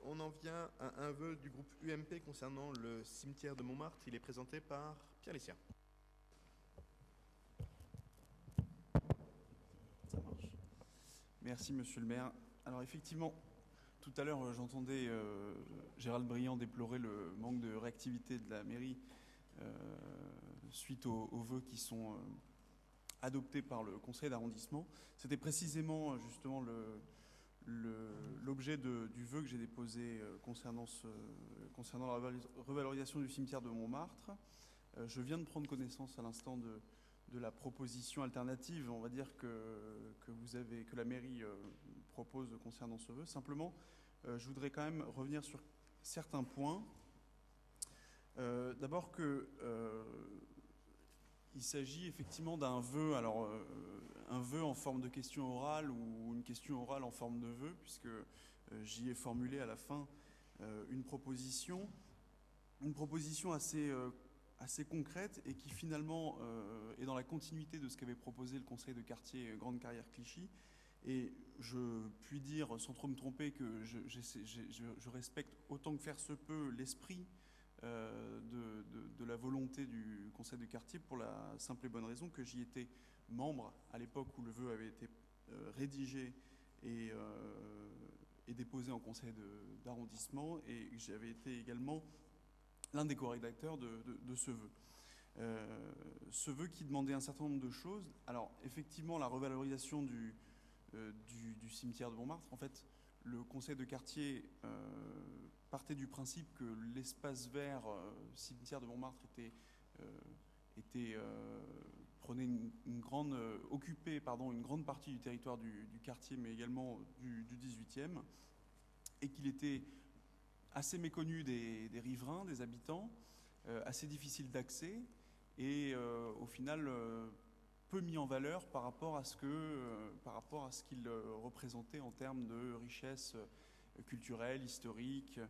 on en vient à un vœu du groupe UMP concernant le cimetière de Montmartre. Il est présenté par Pierre Lessien. Ça marche. Merci, monsieur le maire. Alors effectivement, tout à l'heure, j'entendais Gérald Briand déplorer le manque de réactivité de la mairie suite aux vœux qui sont adoptés par le conseil d'arrondissement. C'était précisément justement l'objet du vœu que j'ai déposé concernant la revalorisation du cimetière de Montmartre. Je viens de prendre connaissance à l'instant de la proposition alternative, on va dire, que la mairie propose concernant ce vœu. Simplement, je voudrais quand même revenir sur certains points. D'abord il s'agit effectivement d'un vœu, alors un vœu en forme de question orale ou une question orale en forme de vœu, puisque j'y ai formulé à la fin une proposition assez concrète et qui finalement est dans la continuité de ce qu'avait proposé le conseil de quartier Grande Carrière Clichy. Et je puis dire, sans trop me tromper, que je respecte autant que faire se peut l'esprit de la volonté du conseil de quartier, pour la simple et bonne raison que j'y étais membre à l'époque où le vœu avait été rédigé et déposé en conseil d'arrondissement, et j'avais été également l'un des co-rédacteurs de ce vœu. Ce vœu qui demandait un certain nombre de choses. Alors effectivement, la revalorisation du cimetière de Montmartre, en fait, le conseil de quartier partait du principe que l'espace vert cimetière de Montmartre occupait une grande partie du territoire du quartier, mais également du 18e, et qu'il était assez méconnu des riverains, des habitants, assez difficile d'accès, et au final peu mis en valeur par rapport à ce qu'il représentait en termes de richesse culturelle, historique,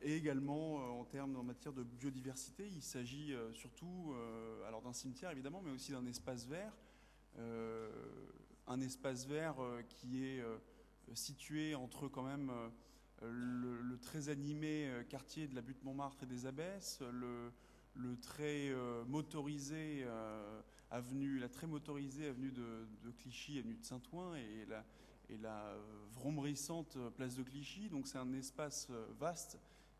et également en matière de biodiversité. Il s'agit surtout alors d'un cimetière évidemment, mais aussi d'un espace vert, qui est situé entre quand même le très animé quartier de la Butte-Montmartre et des Abbesses, la très motorisée avenue de Clichy, avenue de Saint-Ouen, et la vrombrissante place de Clichy. Donc c'est un espace vaste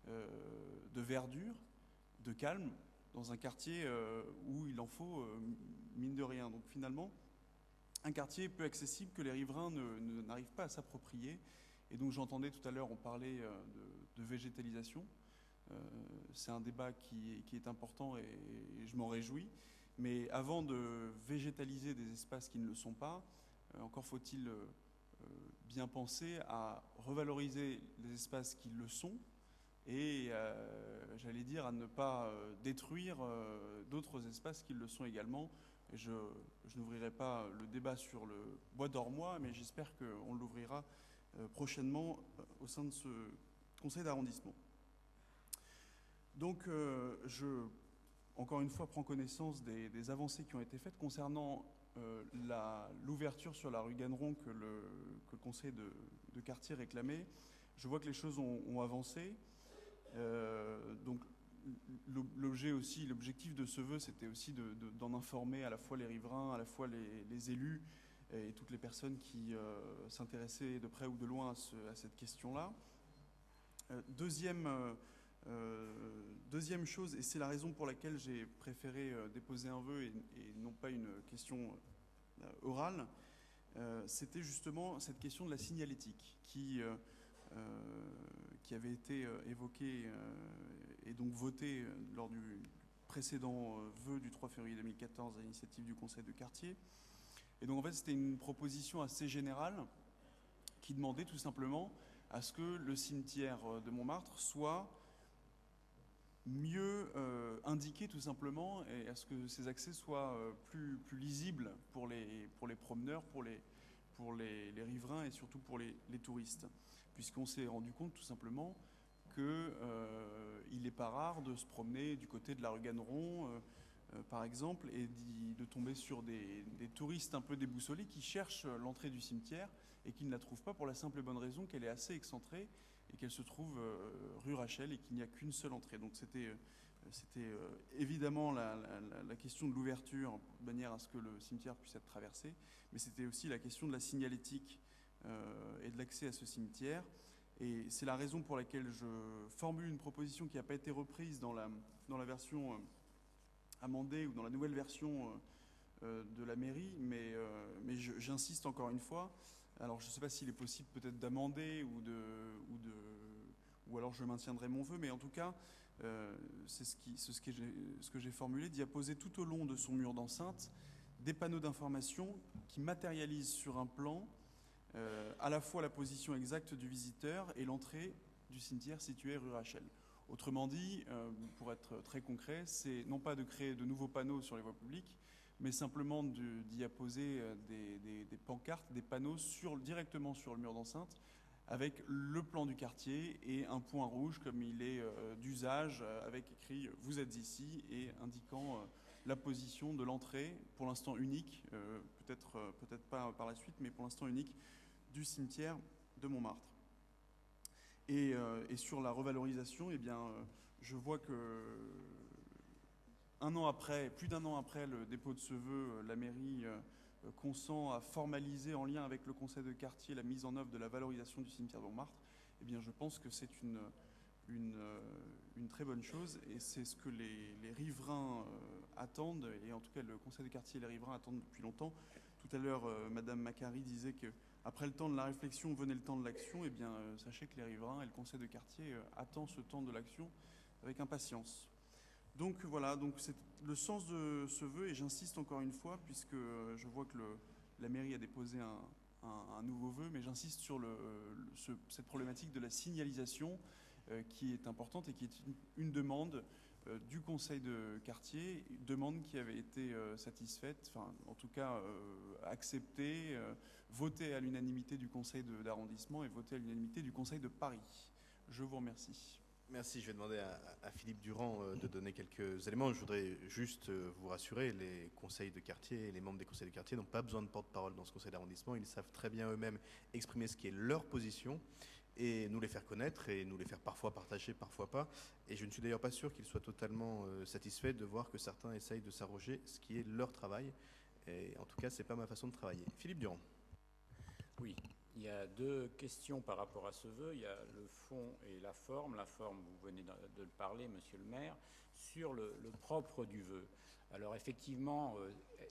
de verdure, de calme, dans un quartier où il en faut mine de rien. Donc finalement, un quartier peu accessible que les riverains n'arrivent pas à s'approprier. Et donc j'entendais tout à l'heure, on parlait de végétalisation. C'est un débat qui est important, et je m'en réjouis. Mais avant de végétaliser des espaces qui ne le sont pas, encore faut-il bien penser à revaloriser les espaces qui le sont, et j'allais dire à ne pas détruire d'autres espaces qui le sont également. Et je n'ouvrirai pas le débat sur le bois d'Ormois, mais j'espère qu'on l'ouvrira prochainement au sein de ce conseil d'arrondissement. Donc encore une fois, prends connaissance des avancées qui ont été faites concernant l'ouverture sur la rue Ganneron que le conseil de quartier réclamait. Je vois que les choses ont avancé. Donc l'objectif de ce vœu, c'était aussi d'en informer à la fois les riverains, à la fois les élus et toutes les personnes qui s'intéressaient de près ou de loin à cette question-là. Deuxième chose, et c'est la raison pour laquelle j'ai préféré déposer un vœu et non pas une question orale, c'était justement cette question de la signalétique qui avait été évoquée et donc votée lors du précédent vœu du 3 février 2014 à l'initiative du conseil de quartier. Et donc en fait, c'était une proposition assez générale qui demandait tout simplement à ce que le cimetière de Montmartre soit mieux indiqué, tout simplement, et à ce que ces accès soient plus lisibles pour les promeneurs, pour les riverains et surtout pour les touristes. Puisqu'on s'est rendu compte tout simplement qu'il n'est pas rare de se promener du côté de la rue Ganneron, par exemple, et de tomber sur des touristes un peu déboussolés qui cherchent l'entrée du cimetière et qui ne la trouvent pas pour la simple et bonne raison qu'elle est assez excentrée et qu'elle se trouve rue Rachel et qu'il n'y a qu'une seule entrée. Donc c'était évidemment la question de l'ouverture, de manière à ce que le cimetière puisse être traversé, mais c'était aussi la question de la signalétique et de l'accès à ce cimetière. Et c'est la raison pour laquelle je formule une proposition qui n'a pas été reprise dans la version amendée ou dans la nouvelle version de la mairie, mais j'insiste encore une fois. Alors je ne sais pas s'il est possible peut-être d'amender ou alors je maintiendrai mon vœu, mais en tout cas, c'est ce que j'ai formulé, d'y apposer tout au long de son mur d'enceinte des panneaux d'information qui matérialisent sur un plan à la fois la position exacte du visiteur et l'entrée du cimetière situé rue Rachel. Autrement dit, pour être très concret, c'est non pas de créer de nouveaux panneaux sur les voies publiques, mais simplement d'y apposer des pancartes, des panneaux directement sur le mur d'enceinte, avec le plan du quartier et un point rouge comme il est d'usage, avec écrit « Vous êtes ici » et indiquant la position de l'entrée, pour l'instant unique, peut-être pas par la suite, mais pour l'instant unique, du cimetière de Montmartre. Et sur la revalorisation, eh bien, je vois que plus d'un an après le dépôt de ce vœu, la mairie consent à formaliser en lien avec le conseil de quartier la mise en œuvre de la valorisation du cimetière de Montmartre. Eh bien, je pense que c'est une très bonne chose et c'est ce que les riverains attendent, et en tout cas le conseil de quartier et les riverains attendent depuis longtemps. Tout à l'heure, Madame Macari disait qu'après le temps de la réflexion venait le temps de l'action. Eh bien, sachez que les riverains et le conseil de quartier attendent ce temps de l'action avec impatience. Donc voilà, donc c'est le sens de ce vœu, et j'insiste encore une fois, puisque je vois que la mairie a déposé un nouveau vœu, mais j'insiste sur cette problématique de la signalisation qui est importante et qui est une demande du conseil de quartier, une demande qui avait été satisfaite, enfin en tout cas acceptée, votée à l'unanimité du conseil d'arrondissement et votée à l'unanimité du conseil de Paris. Je vous remercie. Merci. Je vais demander à Philippe Durand de donner quelques éléments. Je voudrais juste vous rassurer, les conseils de quartier et les membres des conseils de quartier n'ont pas besoin de porte-parole dans ce conseil d'arrondissement. Ils savent très bien eux-mêmes exprimer ce qui est leur position et nous les faire connaître et nous les faire parfois partager, parfois pas. Et je ne suis d'ailleurs pas sûr qu'ils soient totalement satisfaits de voir que certains essayent de s'arroger ce qui est leur travail. Et en tout cas, ce n'est pas ma façon de travailler. Philippe Durand. Oui. Il y a deux questions par rapport à ce vœu. Il y a le fond et la forme. La forme, vous venez de le parler, monsieur le maire, sur le propre du vœu. Alors effectivement,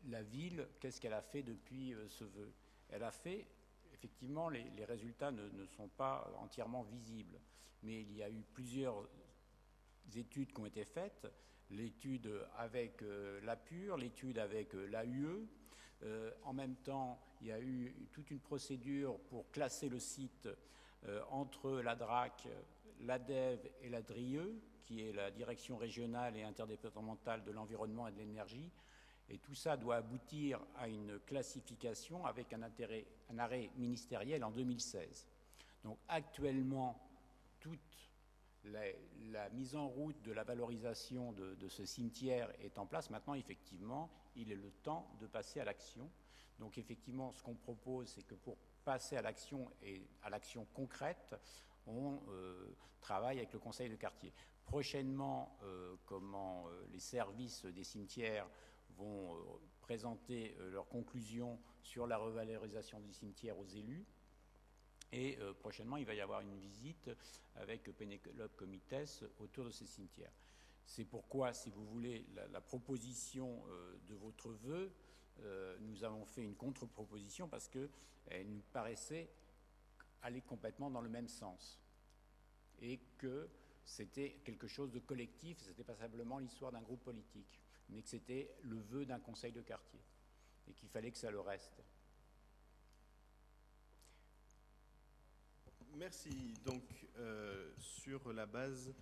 la ville, qu'est-ce qu'elle a fait depuis ce vœu? Elle a fait, effectivement, les résultats ne sont pas entièrement visibles. Mais il y a eu plusieurs études qui ont été faites. L'étude avec l'APUR, l'étude avec l'AUE. En même temps, il y a eu toute une procédure pour classer le site entre la DRAC, l'ADEV et la DRIE, qui est la Direction régionale et interdépartementale de l'environnement et de l'énergie. Et tout ça doit aboutir à une classification avec un arrêt ministériel en 2016. Donc actuellement, toute la mise en route de la valorisation de ce cimetière est en place. Maintenant, effectivement, il est le temps de passer à l'action. Donc, effectivement, ce qu'on propose, c'est que pour passer à l'action et à l'action concrète, on travaille avec le conseil de quartier. Prochainement, les services des cimetières vont présenter leurs conclusions sur la revalorisation du cimetière aux élus. Et prochainement, il va y avoir une visite avec Pénélope Comites autour de ces cimetières. C'est pourquoi, si vous voulez, la proposition de votre vœu, nous avons fait une contre-proposition parce qu'elle nous paraissait aller complètement dans le même sens. Et que c'était quelque chose de collectif, ce n'était pas simplement l'histoire d'un groupe politique, mais que c'était le vœu d'un conseil de quartier. Et qu'il fallait que ça le reste. Merci. Donc, sur la base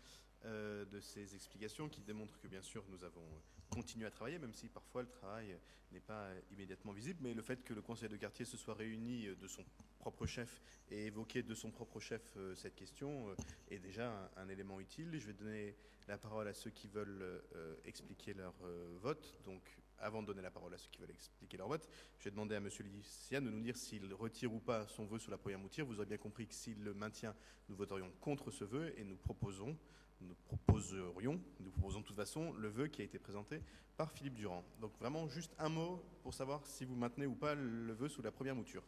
de ces explications qui démontrent que, bien sûr, nous avons continué à travailler, même si parfois le travail n'est pas immédiatement visible, mais le fait que le conseil de quartier se soit réuni de son propre chef et évoqué de son propre chef cette question est déjà un élément utile. Je vais donner la parole à ceux qui veulent expliquer leur vote. Donc, avant de donner la parole à ceux qui veulent expliquer leur vote, je vais demander à M. Lycia de nous dire s'il retire ou pas son vœu sous la première mouture. Vous aurez bien compris que s'il le maintient, nous voterions contre ce vœu et nous proposons de toute façon le vœu qui a été présenté par Philippe Durand. Donc vraiment juste un mot pour savoir si vous maintenez ou pas le vœu sous la première mouture.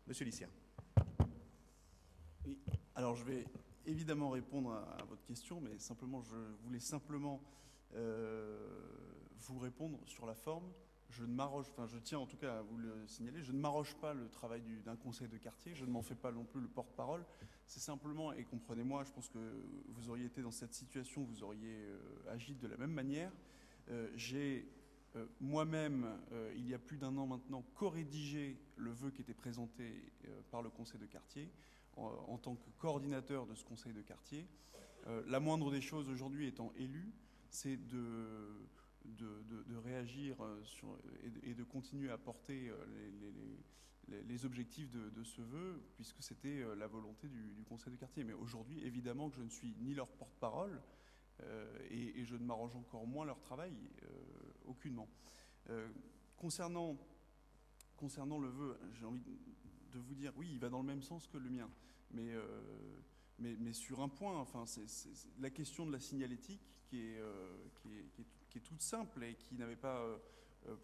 Monsieur Lycia. Oui. Alors je vais évidemment répondre à votre question, mais simplement je voulais vous répondre sur la forme. Je tiens en tout cas à vous le signaler, je ne m'arroge pas le travail d'un conseil de quartier, je ne m'en fais pas non plus le porte-parole. C'est simplement, et comprenez-moi, je pense que vous auriez été dans cette situation, vous auriez agi de la même manière. J'ai moi-même, il y a plus d'1 an maintenant, co-rédigé le vœu qui était présenté par le conseil de quartier en tant que coordinateur de ce conseil de quartier. La moindre des choses aujourd'hui étant élu, c'est de réagir et de continuer à porter les objectifs de ce vœu, puisque c'était la volonté du conseil de quartier. Mais aujourd'hui, évidemment que je ne suis ni leur porte-parole, et je ne m'arrange encore moins leur travail, aucunement. Concernant le vœu, j'ai envie de vous dire, oui, il va dans le même sens que le mien, mais sur un point, enfin, c'est la question de la signalétique qui est toute simple et qui n'avait pas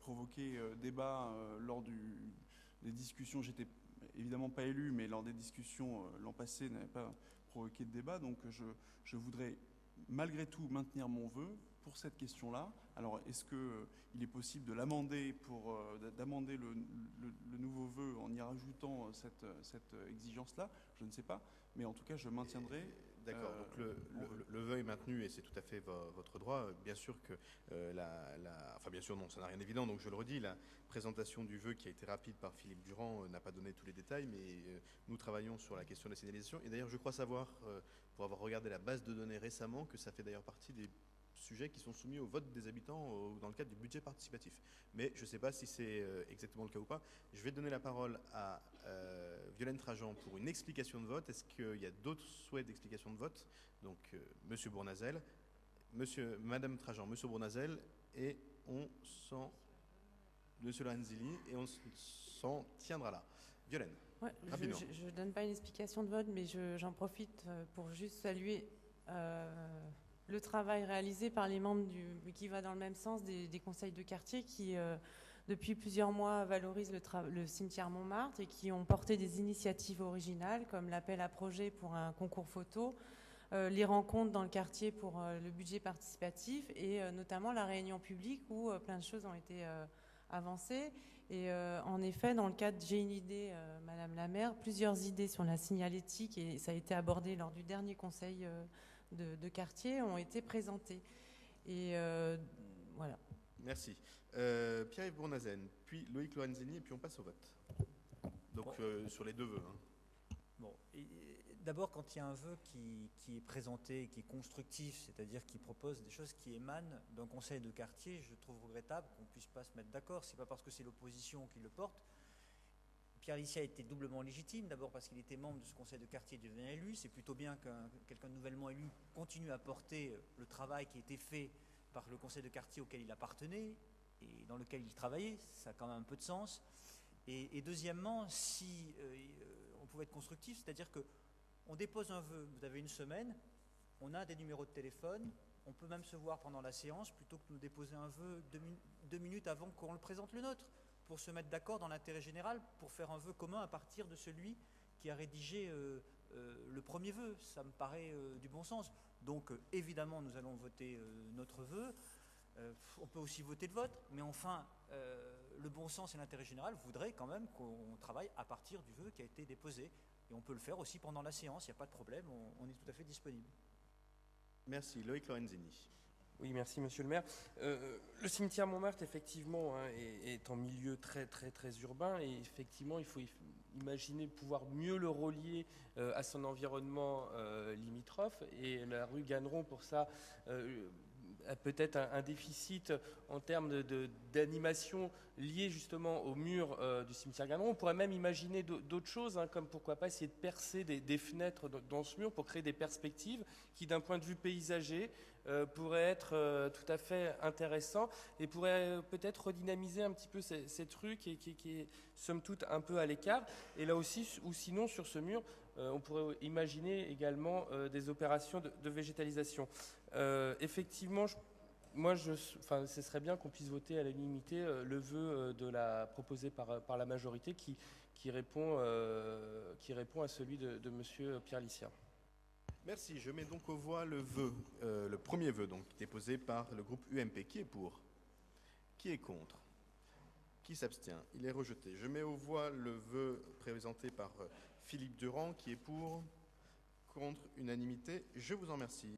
provoqué débat lors des discussions. J'étais évidemment pas élu, mais lors des discussions l'an passé, n'avait pas provoqué de débat. Donc je voudrais malgré tout maintenir mon vœu pour cette question-là. Alors, est-ce qu'il est possible de l'amender d'amender le nouveau vœu en y rajoutant cette exigence-là? Je ne sais pas, mais en tout cas, je maintiendrai. D'accord, donc le vœu est maintenu et c'est tout à fait votre droit. Bien sûr que enfin bien sûr non, ça n'a rien d'évident, donc je le redis, la présentation du vœu qui a été rapide par Philippe Durand n'a pas donné tous les détails, mais nous travaillons sur la question de la signalisation. Et d'ailleurs, je crois savoir, pour avoir regardé la base de données récemment, que ça fait d'ailleurs partie des sujets qui sont soumis au vote des habitants dans le cadre du budget participatif. Mais je ne sais pas si c'est exactement le cas ou pas. Je vais donner la parole à Violaine Trajan pour une explication de vote. Est-ce qu'il y a d'autres souhaits d'explication de vote? Donc, Monsieur Bournazel, Madame Trajan, Monsieur Bournazel, et Monsieur Lorenzini, et on s'en tiendra là. Violaine, ouais, rapidement. Je ne donne pas une explication de vote, mais j'en profite pour juste saluer le travail réalisé par les membres qui va dans le même sens des conseils de quartier qui, depuis plusieurs mois, valorisent le cimetière Montmartre et qui ont porté des initiatives originales comme l'appel à projet pour un concours photo, les rencontres dans le quartier pour le budget participatif et notamment la réunion publique où plein de choses ont été avancées. Et en effet, dans le cadre, j'ai une idée, Madame la maire, plusieurs idées sur la signalétique et ça a été abordé lors du dernier conseil de quartier ont été présentées. Et voilà. Merci. Pierre-Yves Bournazel, puis Loïc Lorenzini, et puis on passe au vote. Donc bon. Sur les deux vœux. Hein. Bon, d'abord, quand il y a un vœu qui est présenté, qui est constructif, c'est-à-dire qui propose des choses qui émanent d'un conseil de quartier, je trouve regrettable qu'on ne puisse pas se mettre d'accord. C'est pas parce que c'est l'opposition qui le porte. Pierre Lycia était doublement légitime, d'abord parce qu'il était membre de ce conseil de quartier et devient élu. C'est plutôt bien que quelqu'un nouvellement élu continue à porter le travail qui a été fait par le conseil de quartier auquel il appartenait et dans lequel il travaillait. Ça a quand même un peu de sens. Et deuxièmement, si on pouvait être constructif, c'est-à-dire qu'on dépose un vœu, vous avez une semaine, on a des numéros de téléphone, on peut même se voir pendant la séance plutôt que de nous déposer un vœu 2 minutes avant qu'on le présente le nôtre, pour se mettre d'accord dans l'intérêt général, pour faire un vœu commun à partir de celui qui a rédigé le premier vœu. Ça me paraît du bon sens. Donc évidemment, nous allons voter notre vœu. On peut aussi voter le vôtre, mais enfin, le bon sens et l'intérêt général voudraient quand même qu'on travaille à partir du vœu qui a été déposé. Et on peut le faire aussi pendant la séance, il n'y a pas de problème, on est tout à fait disponible. Merci. Loïc Lorenzini. Oui, merci Monsieur le maire. Le cimetière Montmartre, effectivement, hein, est en milieu très urbain et effectivement, il faut imaginer pouvoir mieux le relier à son environnement limitrophe. Et la rue Ganneron, pour ça, a peut-être un déficit en termes d'animation lié justement au mur du cimetière Galeron. On pourrait même imaginer d'autres choses, hein, comme pourquoi pas essayer de percer des fenêtres dans ce mur pour créer des perspectives qui, d'un point de vue paysager, pourraient être tout à fait intéressants et pourraient peut-être redynamiser un petit peu cette rue qui est somme toute un peu à l'écart. Et là aussi, ou sinon sur ce mur, on pourrait imaginer également des opérations de végétalisation. Effectivement, ce serait bien qu'on puisse voter à l'unanimité le vœu proposé par la majorité qui répond à celui de Monsieur Pierre Licia. Merci. Je mets donc aux voix le vœu, le premier vœu, donc déposé par le groupe UMP. Qui est pour? Qui est contre? Qui s'abstient? Il est rejeté. Je mets aux voix le vœu présenté par Philippe Durand, qui est pour, contre, unanimité. Je vous en remercie.